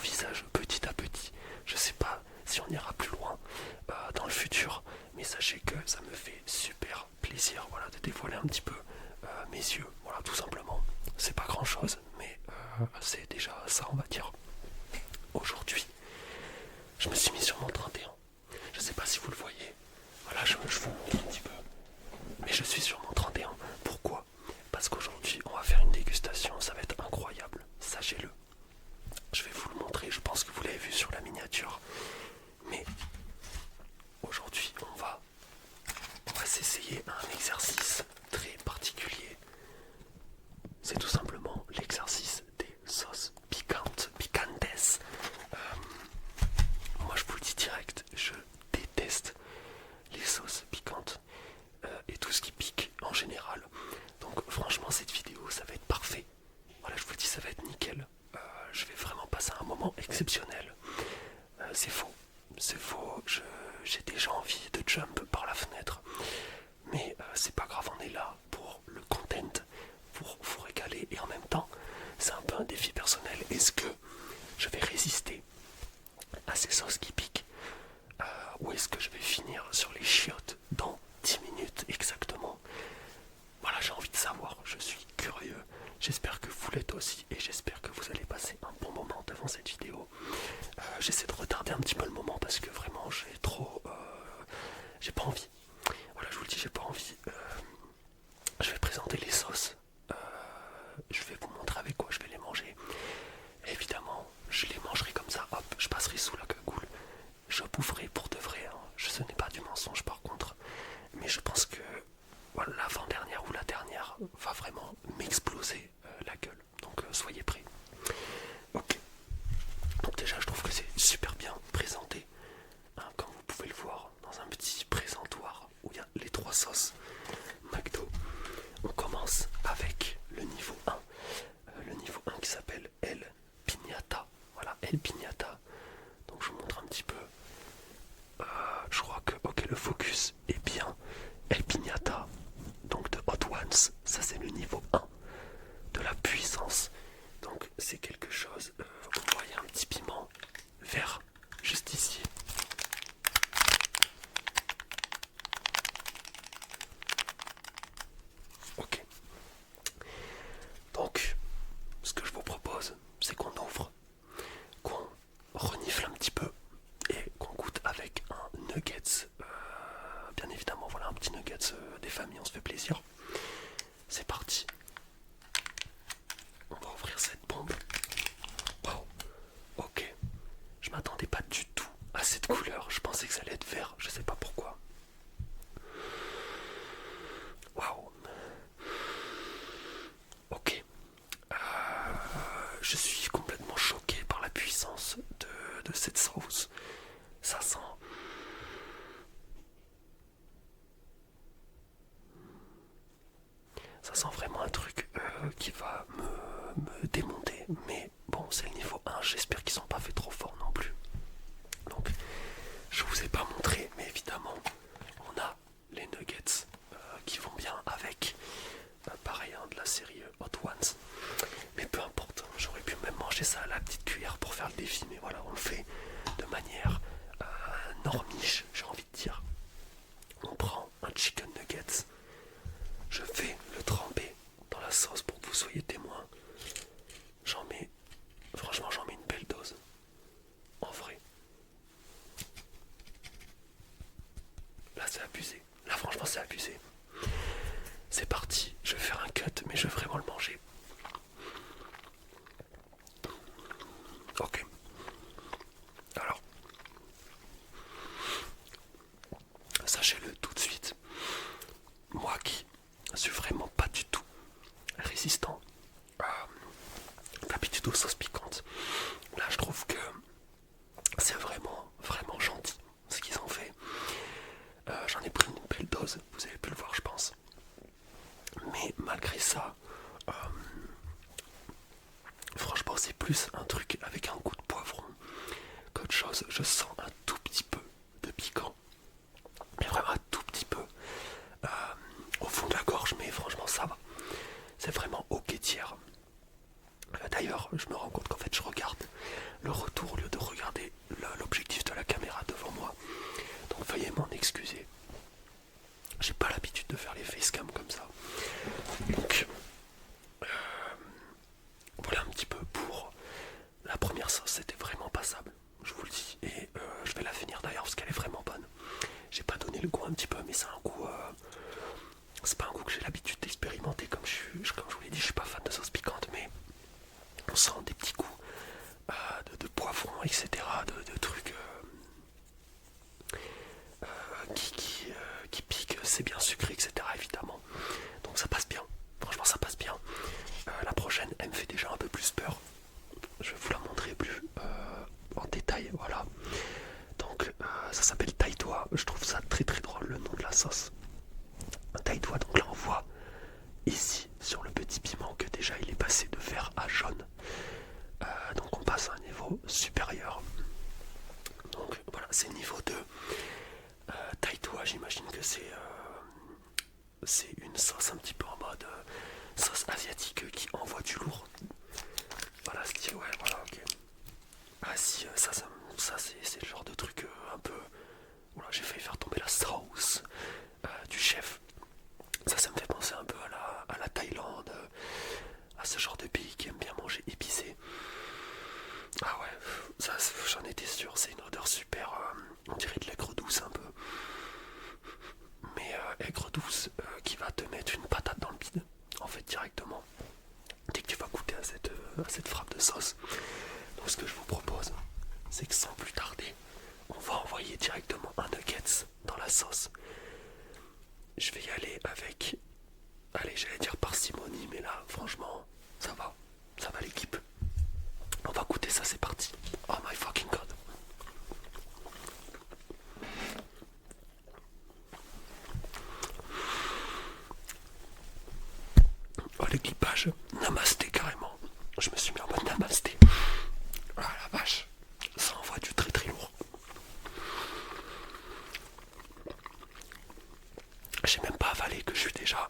visage petit à petit. Je sais pas si on ira plus loin dans le futur, mais sachez que ça me fait super plaisir, voilà, de dévoiler un petit peu mes yeux, voilà, tout simplement. C'est pas grand chose, mais c'est déjà ça, on va dire. Aujourd'hui, je me suis mis sur mon 31. Je sais pas si vous le voyez. Voilà, je vous montre un petit peu. Mais je suis sur mon 31. Pourquoi? Parce qu'aujourd'hui, on va faire une dégustation. Ça va être incroyable. Sachez-le. Je vais vous le montrer. Je pense que vous l'avez vu sur la miniature. Mais aujourd'hui, on va s'essayer à un exercice très particulier. C'est tout simplement l'exercice des sauces piquantes. Moi, je vous le dis direct. Je déteste les sauces piquantes et tout ce qui pique en général. Donc franchement cette vidéo ça va être parfait. Voilà, je vous le dis, ça va être nickel. Je vais vraiment passer un moment exceptionnel. C'est faux, j'ai déjà envie de jump par la fenêtre. Mais c'est pas grave, on est là pour le content, pour vous régaler. Et en même temps, c'est un peu un défi personnel. Est-ce que je vais résister à ces sauces qui piquent ou est-ce que je vais finir sur les chiottes dans 10 minutes exactement? Voilà, j'ai envie de savoir, je suis curieux. J'espère que vous l'êtes aussi et j'espère que vous allez passer un bon moment devant cette vidéo. J'essaie de retarder un petit peu le moment parce que vraiment j'ai pas envie. Voilà, je vous le dis, j'ai pas envie. Je vais présenter les sauces. Je vais vous montrer avec quoi je vais les manger. Et évidemment, je les mangerai comme ça, hop, je passerai sous la cagoule. Je boufferai pour de vrai, hein. Ce n'est pas du mensonge par contre. Mais je pense que voilà, l'avant-dernière ou la dernière va vraiment m'exploser la gueule. Donc soyez prêts. Ok. Donc déjà je trouve que c'est super bien présenté. Hein, comme vous pouvez le voir dans un petit présentoir où il y a les 3 sauces McDo. On commence avec le niveau 1. Le niveau 1 qui s'appelle El Piñata. Voilà, El Piñata. Donc je vous montre un petit peu. Je crois que ok, le focus est bien. El Piñata, donc de Hot Ones, ça c'est le niveau 1 de la puissance. Donc c'est quelque chose, on voit il y a un petit piment vert juste ici. Ok. Donc ce que je vous propose, c'est qu'on ouvre, qu'on renifle un petit peu et qu'on goûte avec un nuggets. Bien évidemment, voilà un petit nuggets des familles, on se fait plaisir. C'est parti. On va ouvrir cette bombe. Wow. Ok. Je m'attendais pas du tout à cette couleur. Je pensais que ça allait être vert. Je sais pas pourquoi. Waouh. Ok. Je suis complètement choqué par la puissance de cette sauce. Ça sent. Ça sent vraiment un truc qui va me démonter. Mais bon, c'est le niveau 1. J'espère qu'ils sont pas fait trop fort non plus. Donc, je vous ai pas montré, mais évidemment, on a les nuggets qui vont bien avec. Pareil, hein, de la série Hot Ones. Mais peu importe, j'aurais pu même manger ça à la petite cuillère pour faire le défi. Mais voilà, on le fait de manière normiche, j'ai envie de dire. On prend un chicken nuggets. Je vais le tremper dans la sauce pour que vous soyez témoins. Franchement, j'en mets une belle dose. En vrai. Là, c'est abusé. Là, franchement, c'est abusé. C'est parti. Je vais faire un cut, mais je vais vraiment le manger. Ok. Alors. Sachez-le tout de suite. Moi qui suis vraiment pas du tout résistant d'habitude aux sauces piquantes. Là je trouve que c'est vraiment gentil ce qu'ils ont fait. J'en ai pris une belle dose, vous avez pu le voir je pense. Mais malgré ça, franchement c'est plus un truc avec un goût de poivron qu'autre chose. Je sens un tout petit peu de piquant. Mais vraiment un tout petit peu au fond de la gorge, mais franchement ça va. C'est vraiment ok tiers. D'ailleurs, je me rends compte qu'en fait je regarde le retour au lieu de regarder l'objectif de la caméra devant moi. Donc veuillez m'en excuser. J'ai pas l'habitude de faire les facecam comme ça. Donc voilà un petit peu pour la première sauce. C'était vraiment passable, je vous le dis. Et je vais la finir d'ailleurs parce qu'elle est vraiment bonne. J'ai pas donné le goût un petit peu, mais c'est un goût... c'est pas un goût que j'ai l'habitude d'expérimenter. Comme je vous l'ai dit, je suis pas fan de sauce piquante, mais on sent des petits goûts de poivrons, etc. De trucs qui piquent. C'est bien sucré, etc. évidemment. Donc ça passe bien. Franchement, ça passe bien. La prochaine, elle me fait déjà un peu plus peur. Je vais vous la montrer plus en détail. Voilà. Donc ça s'appelle taille-toi. Je trouve ça très très drôle le nom de la sauce. Taille-toi, donc là on voit ici sur le petit piment que déjà il est passé de vert à jaune. Donc on passe à un niveau supérieur. Donc voilà, c'est niveau 2. Taille-toi, j'imagine que c'est une sauce un petit peu en mode sauce asiatique qui envoie du lourd. Voilà, style, ouais, voilà, ok. Ah si, ça c'est le genre de truc un peu... Voilà, j'ai failli faire tomber la sauce du chef. Ça me fait penser un peu à la Thaïlande, à ce genre de pays qui aime bien manger épicé. Ah ouais, ça j'en étais sûr, c'est une odeur super, on dirait de l'aigre douce un peu. Mais aigre douce qui va te mettre une patate dans le bide, en fait directement, dès que tu vas goûter à cette frappe de sauce. Donc ce que je vous propose, c'est que sans plus tarder, on va envoyer directement un nuggets dans la sauce. Je vais y aller avec, allez, j'allais dire parcimonie, mais là franchement ça va l'équipe. On va goûter ça, c'est parti. Oh my fucking god. Oh le clippage, namasté carrément. Je me suis mis en mode namasté. Ah la vache, ça envoie du très très lourd. J'ai même pas avalé que je suis déjà.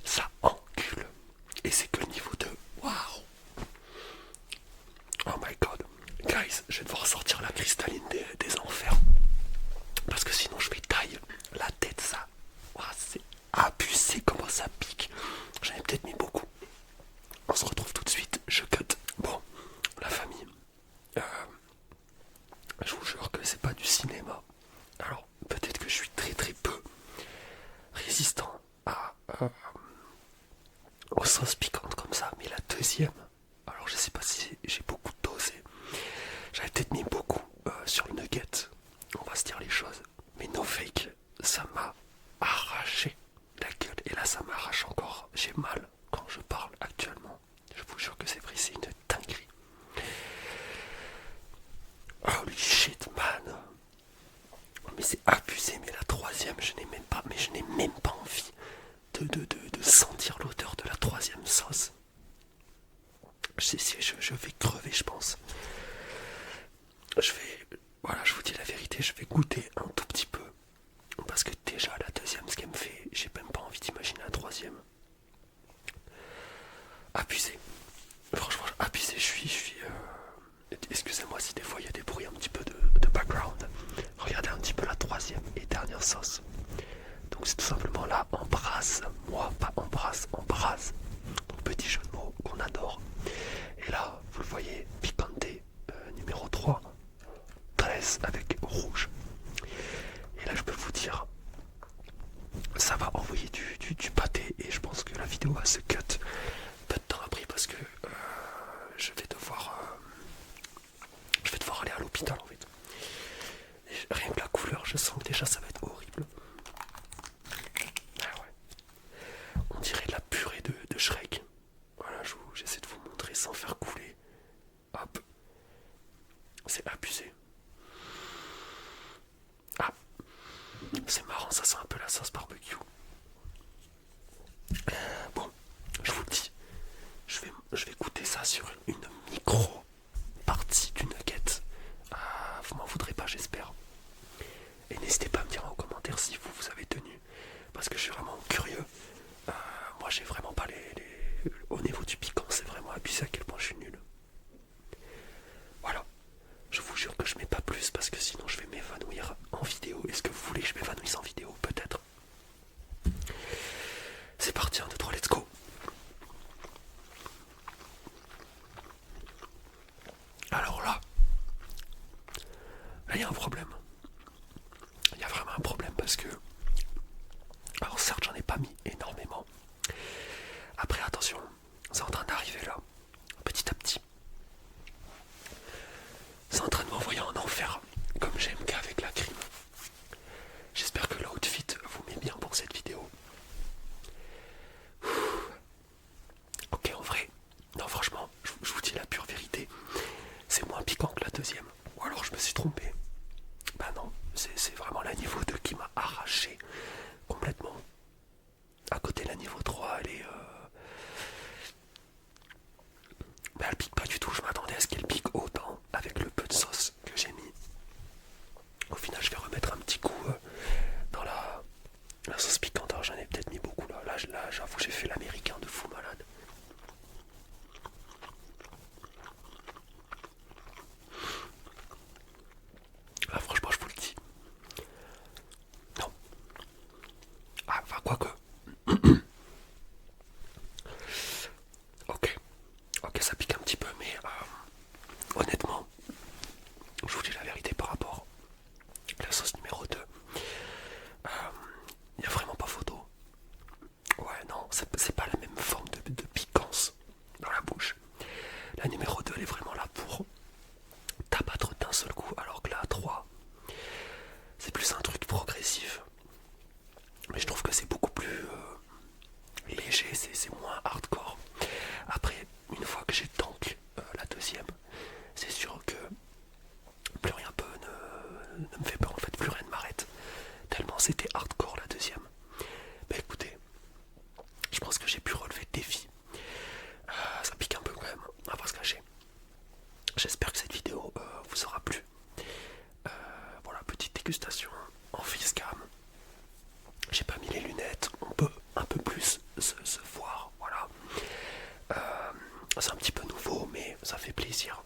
Ça encule. Et c'est que le niveau 2. Waouh. Oh my god. Guys, je vais devoir sortir la cristalline des enfers. Parce que sinon je vais tailler la tête, ça. Wow, c'est abusé comment ça pique. J'en ai peut-être mis beaucoup. On se retrouve tout de suite. Je cut. Bon, la famille. Je vous jure que c'est pas du cinéma. Alors, peut-être que je suis très très peu résistant aux sauces piquantes comme ça. Mais la deuxième, alors je sais pas si j'ai beaucoup dosé. J'avais peut-être mis beaucoup sur le nugget. On va se dire les choses. Mais no fake, ça m'a arraché la gueule. Et là, ça m'arrache encore. J'ai mal quand je parle actuellement. Je vous jure que c'est vrai, c'est une dinguerie. Holy shit, man. Mais c'est abusé. Mais la troisième, je n'ai même pas envie de sentir l'odeur de la troisième sauce. Je vais crever, je pense. Voilà, je vous dis la vérité, je vais goûter un tout petit peu. Parce que déjà, la deuxième, ce qu'elle me fait, j'ai même pas envie d'imaginer la troisième. Abusé. Franchement, abusé, je suis excusez-moi si des fois il y a des bruits un petit peu de background. Regardez un petit peu la troisième et dernière sauce. Donc c'est tout simplement là, embrasse. Moi, pas embrasse, embrasse. Donc petit jeu de mots qu'on adore. Et là, vous le voyez, picante numéro 3. 13 avec rouge. Et là je peux vous dire, ça va envoyer du pâté et je pense que la vidéo va se cut peu de temps après parce que je vais devoir aller à l'hôpital en fait. Et rien que la couleur, je sens que déjà ça va être horrible. Ah ouais. On dirait la purée de Shrek. Voilà, j'essaie de vous montrer sans faire couler. Hop. C'est abusé. Ah, c'est marrant, ça sent un peu la sauce barbecue. Bon, je vous le dis, je vais goûter ça sur une micro partie du nugget. Vous m'en voudrez pas, j'espère. Et n'hésitez pas à me dire en commentaire si vous avez tenu, parce que je suis vraiment curieux. Moi, j'ai vraiment pas au niveau du piquant, c'est vraiment abusé à quel point je suis nul. il y a un problème. Il y a vraiment un problème parce que... Alors certes, j'en ai pas mis énormément. Après, attention, c'est en train d'arriver là, petit à petit. C'est en train de m'envoyer en enfer, comme GMK avec la crime. J'espère que l'outfit vous met bien pour cette vidéo. Ok, en vrai, non franchement, je vous dis la pure vérité, c'est moins piquant que la deuxième. Ou alors je me suis trompé. Bah non, c'est vraiment la niveau 2 qui m'a arraché complètement. À côté la niveau 3, elle est... Mais elle pique pas du tout, je m'attendais à ce qu'elle pique autant avec le peu de sauce que j'ai mis. Au final, je vais remettre un petit coup dans la sauce piquante. Alors, j'en ai peut-être mis beaucoup là. Là, j'avoue, j'ai fait l'américain de fou malade. Là, franchement, je vous le dis. Non. Ah, enfin, quoique. Ok. Ok, ça pique un petit peu, mais honnêtement, je vous dis la vérité par rapport à la sauce numéro 2. Il n'y a vraiment pas photo. Ouais, non, c'est pas la même forme de piquance dans la bouche. La numéro 2, elle est vraiment là pour t'abattre d'un seul coup, alors que la 3, c'est plus un truc progressif. Mais je trouve que c'est beaucoup plus léger, c'est moins hardcore. Après, une fois que j'ai tank la deuxième, c'est sûr que plus rien ne me fait peur, en fait, plus rien ne m'arrête. Tellement c'était hardcore la deuxième. Mais écoutez, je pense que j'ai pu relever le défi. Ça pique un peu quand même, on va pas se cacher. J'espère que cette vidéo vous aura plu. Voilà, petite dégustation en facecam. J'ai pas mis les lunettes, on peut un peu plus se voir, voilà. C'est un petit peu nouveau, mais ça fait plaisir.